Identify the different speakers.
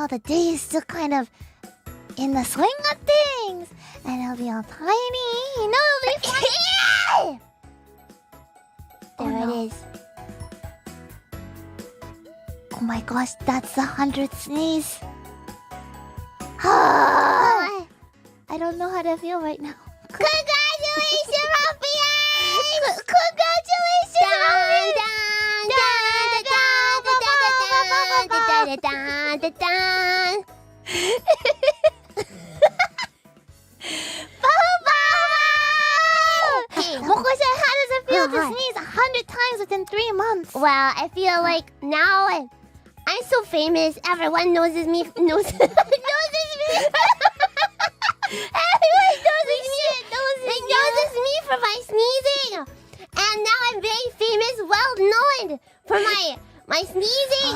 Speaker 1: know, the day is still kind of in the swing of things. And it'll be all tiny. You know, it'll be funny. There it is. Oh my gosh, that's the 100th sneeze. I don't know how to feel right now. Congratulations, Raphael! Congratulations, Moco said, how does it feel to sneeze 100 times within 3 months?
Speaker 2: Well, I feel like now I'm so famous. Everyone knows me. Everyone knows me for my sneezing. And now I'm very famous, well known for my sneezing.